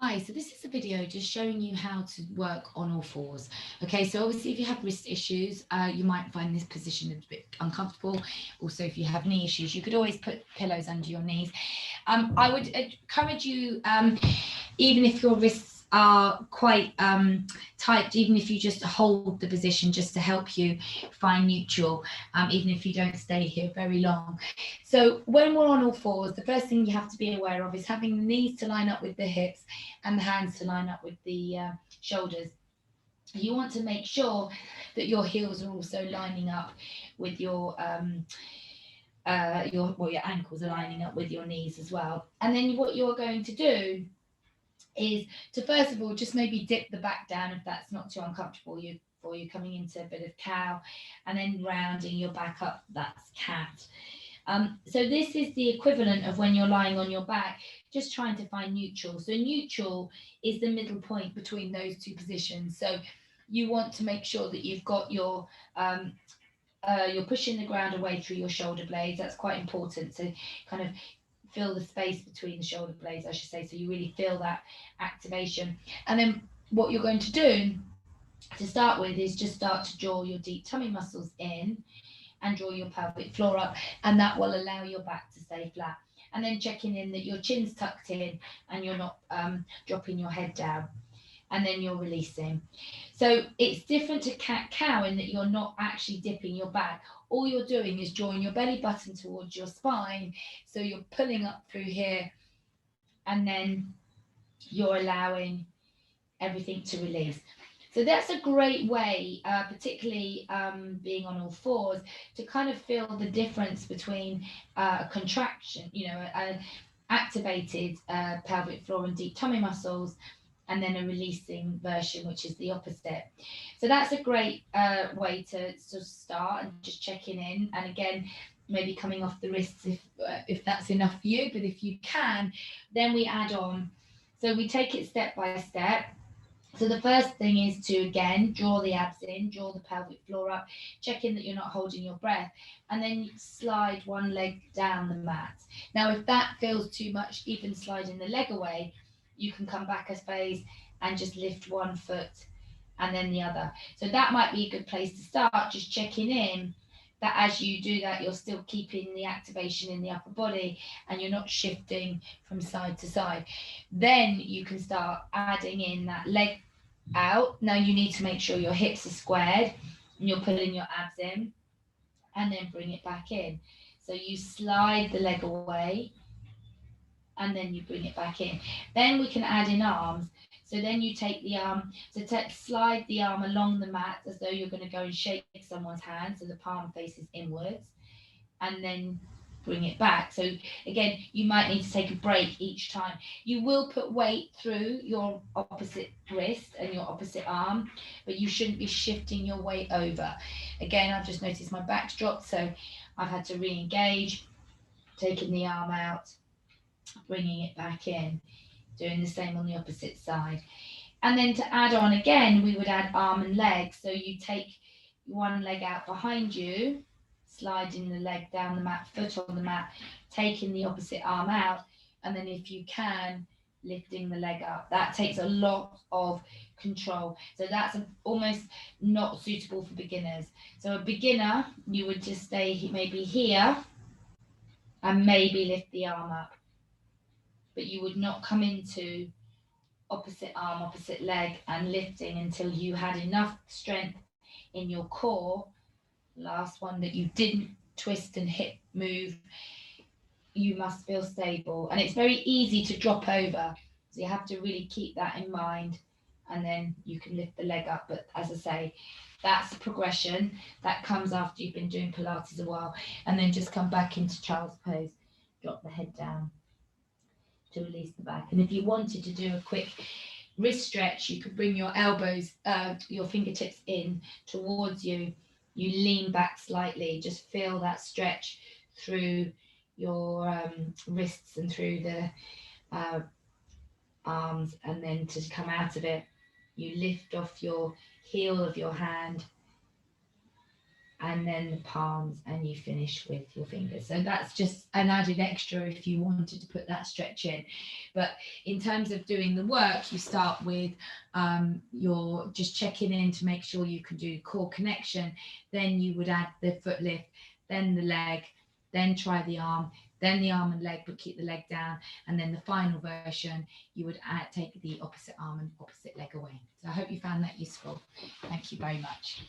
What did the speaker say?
Hi, so this is a video just showing you how to work on all fours. Okay, so obviously if you have wrist issues, you might find this position a bit uncomfortable. Also, if you have knee issues, you could always put pillows under your knees. I would encourage you, even if your wrists are quite tight, even if you just hold the position just to help you find neutral, even if you don't stay here very long. So when we're on all fours, the first thing you have to be aware of is having the knees to line up with the hips and the hands to line up with the shoulders. You want to make sure that your heels are also lining up with your ankles are lining up with your knees as well. And then what you're going to do is to first of all just maybe dip the back down if that's not too uncomfortable for you, coming into a bit of cow, and then rounding your back up, that's cat. So this is the equivalent of when you're lying on your back, just trying to find neutral. So neutral is the middle point between those two positions. So you want to make sure that you've got you're pushing the ground away through your shoulder blades. That's quite important to kind of feel the space between the shoulder blades, I should say, so you really feel that activation. And then what you're going to do to start with is just start to draw your deep tummy muscles in and draw your pelvic floor up, and that will allow your back to stay flat. And then checking in that your chin's tucked in and you're not dropping your head down, and then you're releasing. So it's different to cat cow in that you're not actually dipping your back. All you're doing is drawing your belly button towards your spine. So you're pulling up through here, and then you're allowing everything to release. So that's a great way, particularly being on all fours, to kind of feel the difference between a contraction, an activated pelvic floor and deep tummy muscles, and then a releasing version, which is the opposite. So that's a great way to sort of start and just checking in. And again, maybe coming off the wrists if that's enough for you, but if you can, then we add on. So we take it step by step. So the first thing is to again draw the abs in, draw the pelvic floor up, check in that you're not holding your breath, and then slide one leg down the mat. Now, if that feels too much, even sliding the leg away, you can come back a phase and just lift one foot and then the other. So that might be a good place to start, just checking in that as you do that, you're still keeping the activation in the upper body and you're not shifting from side to side. Then you can start adding in that leg out. Now you need to make sure your hips are squared and you're pulling your abs in, and then bring it back in. So you slide the leg away and then you bring it back in. Then we can add in arms. So then you take the arm, slide the arm along the mat as though you're going to go and shake someone's hand, so the palm faces inwards, and then bring it back. So again, you might need to take a break each time. You will put weight through your opposite wrist and your opposite arm, but you shouldn't be shifting your weight over. Again, I've just noticed my back's dropped, so I've had to re-engage, taking the arm out, bringing it back in, doing the same on the opposite side. And then to add on again, we would add arm and leg. So you take one leg out behind you, sliding the leg down the mat, foot on the mat, taking the opposite arm out, and then if you can, lifting the leg up. That takes a lot of control. So that's almost not suitable for beginners. So a beginner, you would just stay maybe here and maybe lift the arm up. But you would not come into opposite arm, opposite leg and lifting until you had enough strength in your core. Last one, that you didn't twist and hip move. You must feel stable. And it's very easy to drop over. So you have to really keep that in mind. And then you can lift the leg up. But as I say, that's a progression that comes after you've been doing Pilates a while. And then just come back into child's pose. Drop the head down to release the back. And if you wanted to do a quick wrist stretch, you could bring your elbows, your fingertips in towards you. You lean back slightly, just feel that stretch through your wrists and through the arms, and then to come out of it, you lift off your heel of your hand and then the palms, and you finish with your fingers. So that's just an added extra if you wanted to put that stretch in. But in terms of doing the work, you start with you're just checking in to make sure you can do core connection. Then you would add the foot lift, then the leg, then try the arm, then the arm and leg, but keep the leg down. And then the final version, you would take the opposite arm and opposite leg away. So I hope you found that useful. Thank you very much.